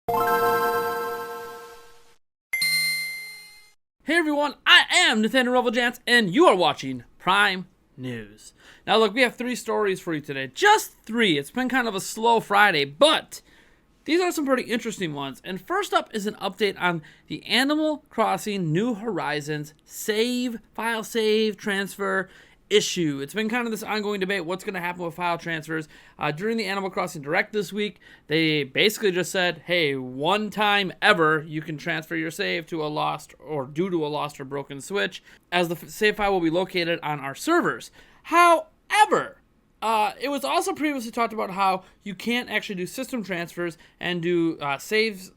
Hey everyone, I am Nathaniel Reveljans, and you are watching Prime News. Now look, we have 3 stories for you today. Just 3. It's been kind of a slow Friday, but these are some pretty interesting ones. And first up is an update on the Animal Crossing New Horizons file save, transfer issue. It's been kind of this ongoing debate, what's going to happen with file transfers. During the Animal Crossing Direct this week, they basically just said, hey, one time ever you can transfer your save to a lost or due to a lost or broken Switch, as the save file will be located on our servers. However, it was also previously talked about how you can't actually do system transfers and do saves,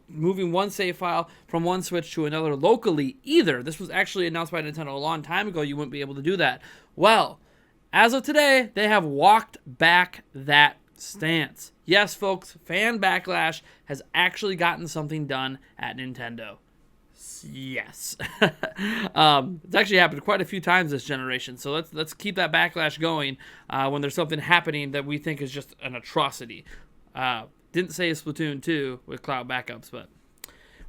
moving one save file from one Switch to another locally either. This was actually announced by Nintendo a long time ago. You wouldn't be able to do that. Well, as of today, they have walked back that stance. Yes, folks, fan backlash has actually gotten something done at Nintendo. Yes. It's actually happened quite a few times this generation, so let's keep that backlash going when there's something happening that we think is just an atrocity. Didn't say Splatoon 2 with cloud backups, but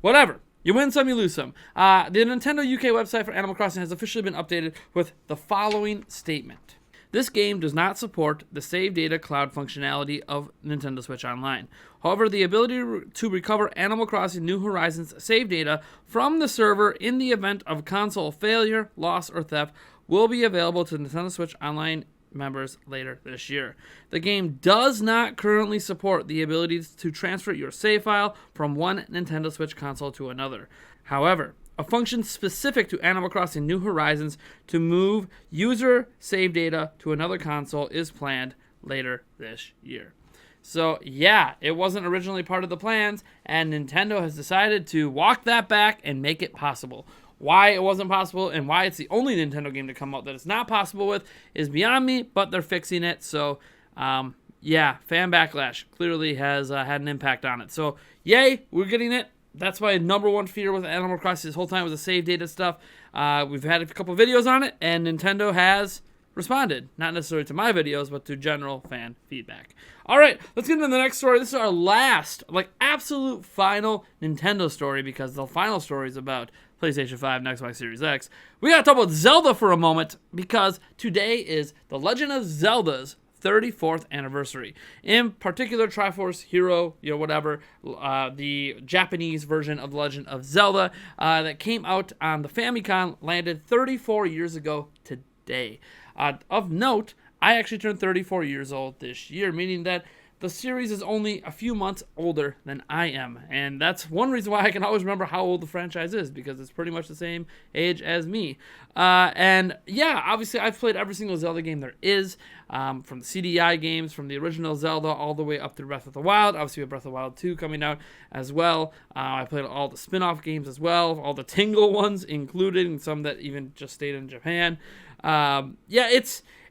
whatever. You win some, you lose some. The Nintendo UK website for Animal Crossing has officially been updated with the following statement. This game does not support the save data cloud functionality of Nintendo Switch Online. However, the ability to recover Animal Crossing New Horizons save data from the server in the event of console failure, loss, or theft will be available to Nintendo Switch Online members later this year. The game does not currently support the ability to transfer your save file from one Nintendo Switch console to another. However, a function specific to Animal Crossing New Horizons to move user save data to another console is planned later this year. So yeah, it wasn't originally part of the plans, and Nintendo has decided to walk that back and make it possible. Why it wasn't possible and why it's the only Nintendo game to come out that it's not possible with is beyond me, but they're fixing it. So yeah, fan backlash clearly has had an impact on it. So yay, we're getting it. That's my number one fear with Animal Crossing this whole time was the save data stuff. We've had a couple videos on it, and Nintendo has responded. Not necessarily to my videos, but to general fan feedback. All right, let's get into the next story. This is our last, absolute final Nintendo story, because the final story is about PlayStation 5 and Xbox Series X. We got to talk about Zelda for a moment, because today is The Legend of Zelda's 34th anniversary. In particular, Triforce Hero, the Japanese version of The Legend of Zelda that came out on the Famicom landed 34 years ago today. Of note, I actually turned 34 years old this year, meaning that the series is only a few months older than I am, and that's one reason why I can always remember how old the franchise is, because it's pretty much the same age as me. And yeah, obviously I've played every single Zelda game there is, from the CDI games, from the original Zelda all the way up to Breath of the Wild. Obviously we have Breath of the Wild 2 coming out as well. I played all the spin-off games as well, all the Tingle ones included, and some that even just stayed in Japan.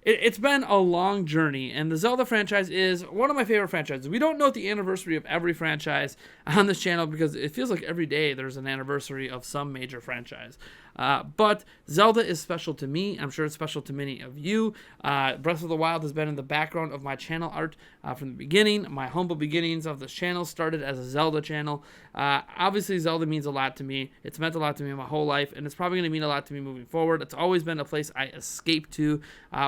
It's been a long journey, and the Zelda franchise is one of my favorite franchises. We don't note the anniversary of every franchise on this channel because it feels like every day there's an anniversary of some major franchise. But Zelda is special to me. I'm sure it's special to many of you. Breath of the Wild has been in the background of my channel art from the beginning. My humble beginnings of this channel started as a Zelda channel. Obviously, Zelda means a lot to me. It's meant a lot to me my whole life, and it's probably going to mean a lot to me moving forward. It's always been a place I escape to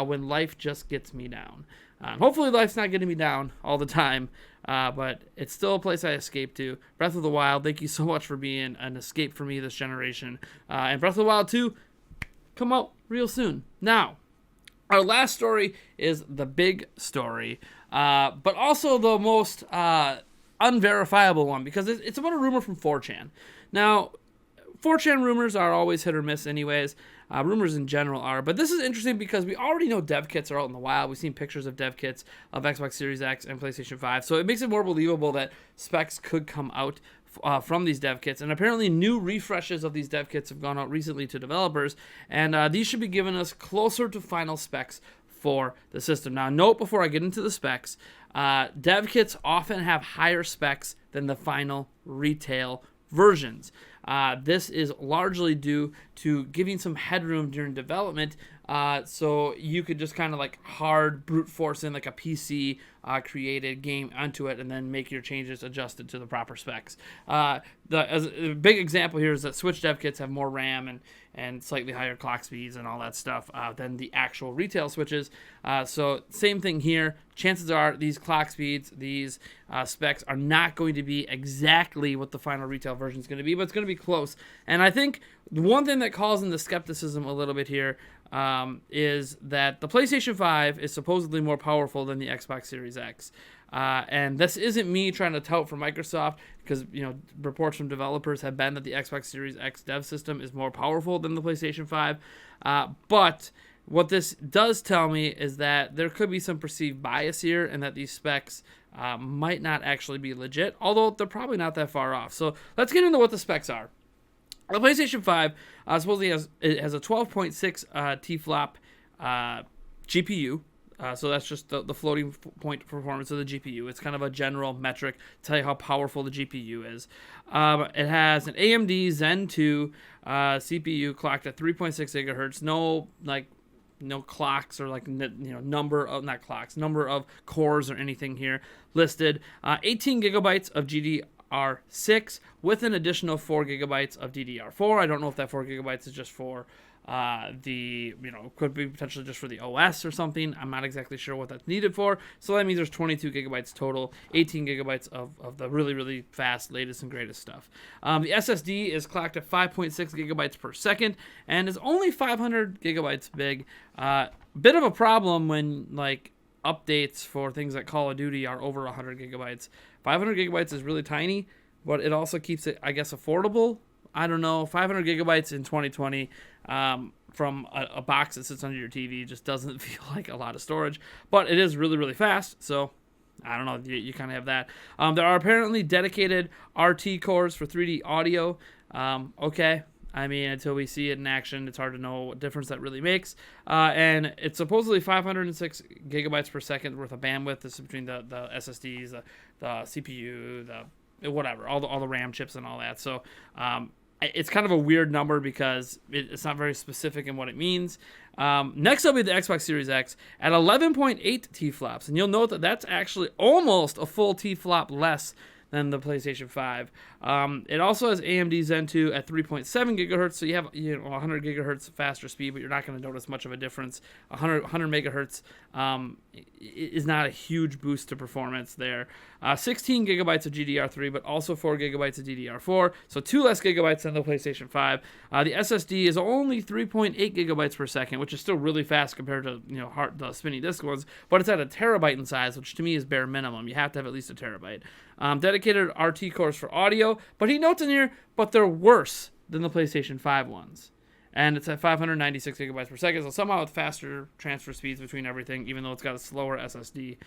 when life just gets me down. Hopefully life's not getting me down all the time, but it's still a place I escape to. Breath of the Wild, thank you so much for being an escape for me this generation. And Breath of the Wild 2, come out real soon. Now, our last story is the big story, but also the most unverifiable one, because it's about a rumor from 4chan. Now, 4chan rumors are always hit or miss anyways. Rumors in general are. But this is interesting because we already know dev kits are out in the wild. We've seen pictures of dev kits of Xbox Series X and PlayStation 5. So it makes it more believable that specs could come out from these dev kits. And apparently new refreshes of these dev kits have gone out recently to developers. And these should be giving us closer to final specs for the system. Now, note before I get into the specs, dev kits often have higher specs than the final retail versions. This is largely due to giving some headroom during development So you could just kind of like hard brute force in like a PC created game onto it and then make your changes adjusted to the proper specs. A big example here is that Switch dev kits have more RAM and slightly higher clock speeds and all that stuff than the actual retail Switches. So same thing here. Chances are these clock speeds, these specs are not going to be exactly what the final retail version is going to be, but it's going to be close. And I think the one thing that calls into skepticism a little bit here is that the PlayStation 5 is supposedly more powerful than the Xbox Series X. And this isn't me trying to tout for Microsoft, because reports from developers have been that the Xbox Series X dev system is more powerful than the PlayStation 5. But what this does tell me is that there could be some perceived bias here, and that these specs might not actually be legit, although they're probably not that far off. So let's get into what the specs are. The PlayStation 5 supposedly has a 12.6 T-flop GPU. So that's just the floating point performance of the GPU. It's kind of a general metric to tell you how powerful the GPU is. It has an AMD Zen 2 CPU clocked at 3.6 gigahertz. No clocks or number of cores or anything here listed. 18 gigabytes of GDR6 with an additional 4 gigabytes of DDR4. I don't know if that 4 gigabytes is just for could be potentially just for the OS or something. I'm not exactly sure what that's needed for. So that means there's 22 gigabytes total, 18 gigabytes of the really, really fast, latest and greatest stuff. The SSD is clocked at 5.6 gigabytes per second and is only 500 gigabytes big. Bit of a problem when updates for things like Call of Duty are over 100 gigabytes. 500 gigabytes is really tiny, but it also keeps it, I guess, affordable. I don't know, 500 gigabytes in 2020 from a box that sits under your TV just doesn't feel like a lot of storage, but it is really, really fast, so I don't know, you kind of have that. There are apparently dedicated RT cores for 3D audio. Okay, I mean, until we see it in action, it's hard to know what difference that really makes. And it's supposedly 506 gigabytes per second worth of bandwidth. This is between the SSDs, the CPU, whatever, all the RAM chips and all that. So it's kind of a weird number because it's not very specific in what it means. Next will be the Xbox Series X at 11.8 T-flops. And you'll note that that's actually almost a full T-flop less than the PlayStation 5. It also has AMD Zen 2 at 3.7 gigahertz, so you have 100 gigahertz faster speed, but you're not going to notice much of a difference. 100 megahertz is not a huge boost to performance there. 16 gigabytes of GDR3, but also 4 gigabytes of DDR4, so 2 less gigabytes than the PlayStation 5. The SSD is only 3.8 gigabytes per second, which is still really fast compared to the spinny disk ones, but it's at a terabyte in size, which to me is bare minimum. You have to have at least a terabyte. Dedicated RT cores for audio, but he notes in here, but they're worse than the PlayStation 5 ones. And it's at 596 gigabytes per second, so somehow with faster transfer speeds between everything, even though it's got a slower SSD,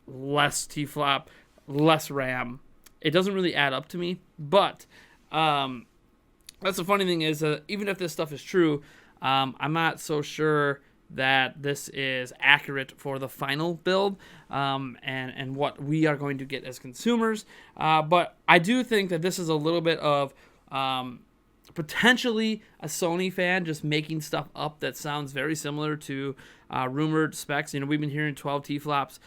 less T-flop, less RAM. It doesn't really add up to me, but that's the funny thing is even if this stuff is true, I'm not so sure that this is accurate for the final build and what we are going to get as consumers. But I do think that this is a little bit of potentially a Sony fan just making stuff up that sounds very similar to rumored specs. We've been hearing 12 T-flops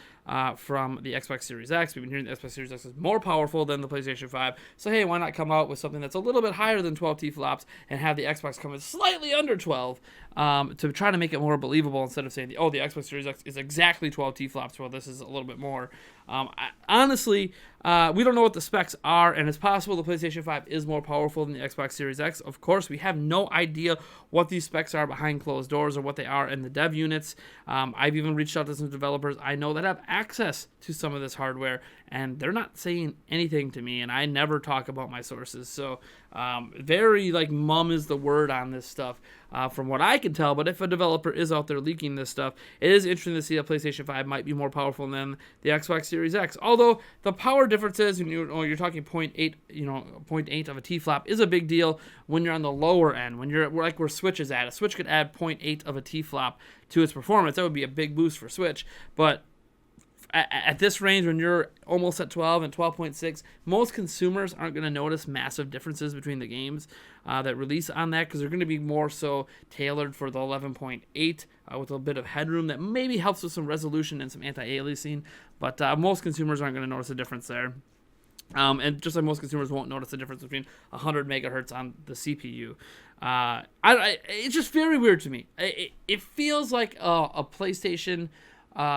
from the Xbox Series X. We've been hearing the Xbox Series X is more powerful than the PlayStation 5. So hey, why not come out with something that's a little bit higher than 12 T-flops and have the Xbox come in slightly under 12 to try to make it more believable instead of saying, the Xbox Series X is exactly 12 T-flops. Well, this is a little bit more. Honestly, we don't know what the specs are, and it's possible the PlayStation 5 is more powerful than the Xbox Series X. Of course, we have no idea what these specs are behind closed doors or what they are in the dev units. I've even reached out to some developers I know that have access to some of this hardware, and they're not saying anything to me, and I never talk about my sources. So very mum is the word on this stuff from what I can tell. But if a developer is out there leaking this stuff, it is interesting to see that PlayStation 5 might be more powerful than the Xbox Series X. Although the power differences, when you're talking 0.8, 0.8 of a T-flop is a big deal when you're on the lower end. When you're where Switch is at, a Switch could add 0.8 of a T-flop to its performance. That would be a big boost for Switch. But at this range, when you're almost at 12 and 12.6, most consumers aren't going to notice massive differences between the games that release on that, because they're going to be more so tailored for the 11.8 with a bit of headroom that maybe helps with some resolution and some anti-aliasing. But most consumers aren't going to notice a difference there. And just like most consumers won't notice the difference between 100 megahertz on the CPU. It's just very weird to me. It feels like a PlayStation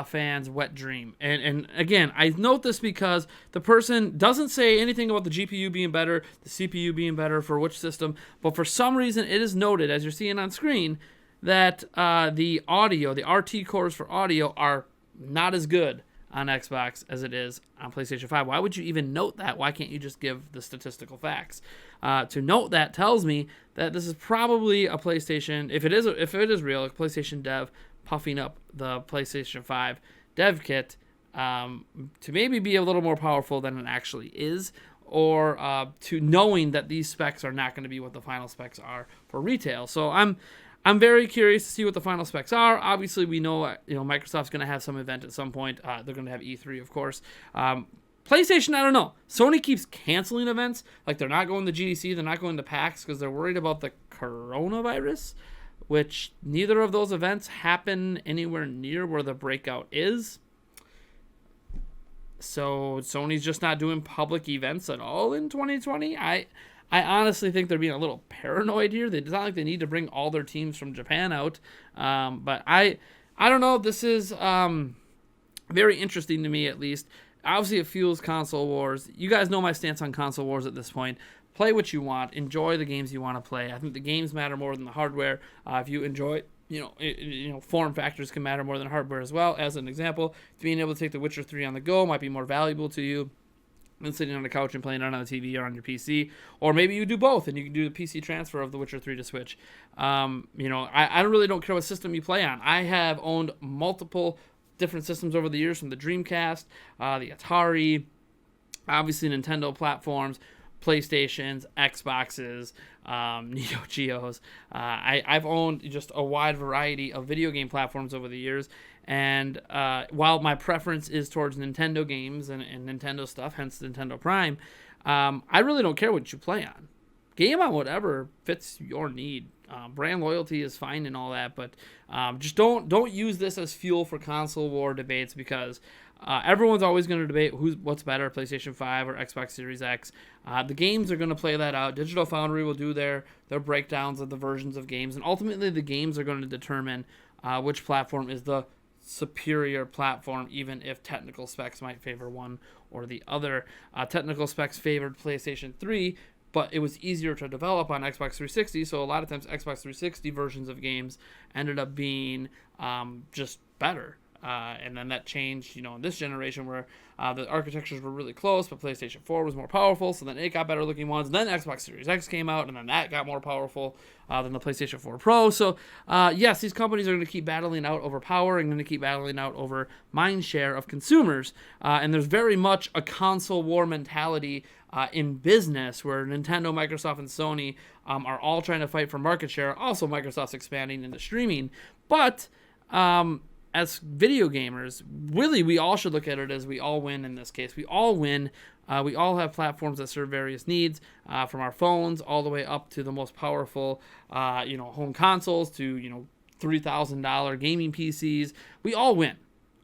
fan's wet dream. And again, I note this because the person doesn't say anything about the GPU being better, the CPU being better for which system, but for some reason it is noted, as you're seeing on screen, that the audio, the RT cores for audio, are not as good on Xbox as it is on PlayStation 5. Why would you even note that? Why can't you just give the statistical facts? To note that tells me that this is probably a PlayStation, if it is real, a PlayStation dev puffing up the PlayStation 5 dev kit to maybe be a little more powerful than it actually is, or to knowing that these specs are not going to be what the final specs are for retail. So I'm very curious to see what the final specs are. Obviously, we know Microsoft's going to have some event at some point. They're going to have E3, of course. PlayStation, I don't know. Sony keeps canceling events. Like, they're not going to GDC, they're not going to PAX because they're worried about the coronavirus, which neither of those events happen anywhere near where the breakout is. So Sony's just not doing public events at all in 2020. I honestly think they're being a little paranoid here. It's not like they need to bring all their teams from Japan out. But I don't know. This is very interesting to me, at least. Obviously, it fuels console wars. You guys know my stance on console wars at this point. Play what you want. Enjoy the games you want to play. I think the games matter more than the hardware. If you enjoy, form factors can matter more than hardware as well. As an example, being able to take The Witcher 3 on the go might be more valuable to you than sitting on the couch and playing it on the TV or on your PC. Or maybe you do both and you can do the PC transfer of The Witcher 3 to Switch. I really don't care what system you play on. I have owned multiple different systems over the years, from the Dreamcast, the Atari, obviously Nintendo platforms, PlayStations, Xboxes, Neo Geos. I've owned just a wide variety of video game platforms over the years. And while my preference is towards Nintendo games and Nintendo stuff, hence Nintendo Prime, I really don't care what you play on. Game on whatever fits your need. Brand loyalty is fine and all that, but just don't use this as fuel for console war debates, because everyone's always going to debate what's better, PlayStation 5 or Xbox Series X. The games are going to play that out. Digital Foundry will do their breakdowns of the versions of games, and ultimately the games are going to determine which platform is the superior platform, even if technical specs might favor one or the other. Technical specs favored PlayStation 3, but it was easier to develop on Xbox 360, so a lot of times Xbox 360 versions of games ended up being just better. And then that changed, in this generation where the architectures were really close, but PlayStation 4 was more powerful, so then it got better looking ones. Then Xbox Series X came out, and then that got more powerful than the PlayStation 4 Pro. So, yes, these companies are going to keep battling out over power and going to keep battling out over mind share of consumers. And there's very much a console war mentality in business, where Nintendo, Microsoft, and Sony are all trying to fight for market share. Also, Microsoft's expanding into streaming. But as video gamers, really, we all should look at it as we all win in this case. We all win. We all have platforms that serve various needs, from our phones all the way up to the most powerful, home consoles, to, $3,000 gaming PCs. We all win.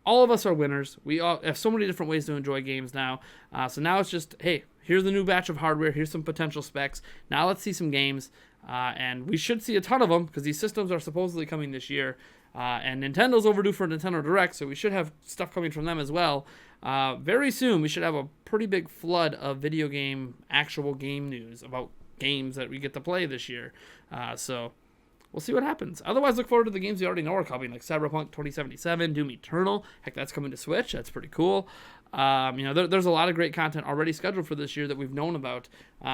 All of us are winners. We all have so many different ways to enjoy games now. So now it's just, hey, here's the new batch of hardware. Here's some potential specs. Now let's see some games. And we should see a ton of them, because these systems are supposedly coming this year. And Nintendo's overdue for Nintendo Direct, so we should have stuff coming from them as well. Very soon, we should have a pretty big flood of actual game news about games that we get to play this year. So we'll see what happens. Otherwise, look forward to the games we already know are coming, like Cyberpunk 2077, Doom Eternal. Heck, that's coming to Switch. That's pretty cool. There's a lot of great content already scheduled for this year that we've known about.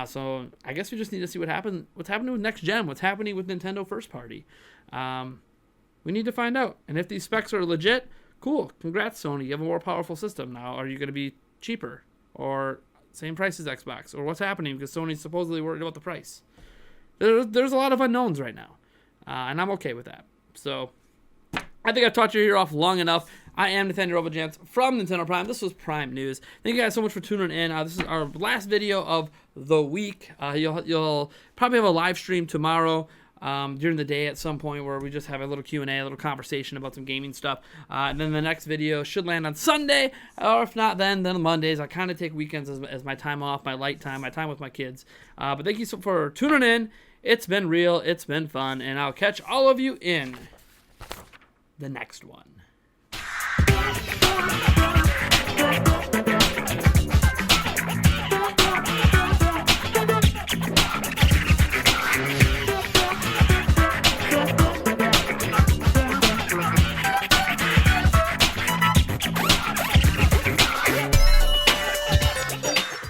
So I guess we just need to see what's happening with next gen, what's happening with Nintendo first party. We need to find out. And if these specs are legit, cool. Congrats, Sony. You have a more powerful system now. Are you going to be cheaper? Or same price as Xbox? Or what's happening, because Sony's supposedly worried about the price? There's a lot of unknowns right now. And I'm okay with that. So I think I've talked your ear off long enough. I am Nathaniel Robojans from Nintendo Prime. This was Prime News. Thank you guys so much for tuning in. This is our last video of the week. You'll probably have a live stream tomorrow during the day at some point where we just have a little Q&A, a little conversation about some gaming stuff. And then the next video should land on Sunday, or if not then Mondays. I kind of take weekends as my time off, my light time, my time with my kids. But thank you for tuning in. It's been real. It's been fun. And I'll catch all of you in the next one.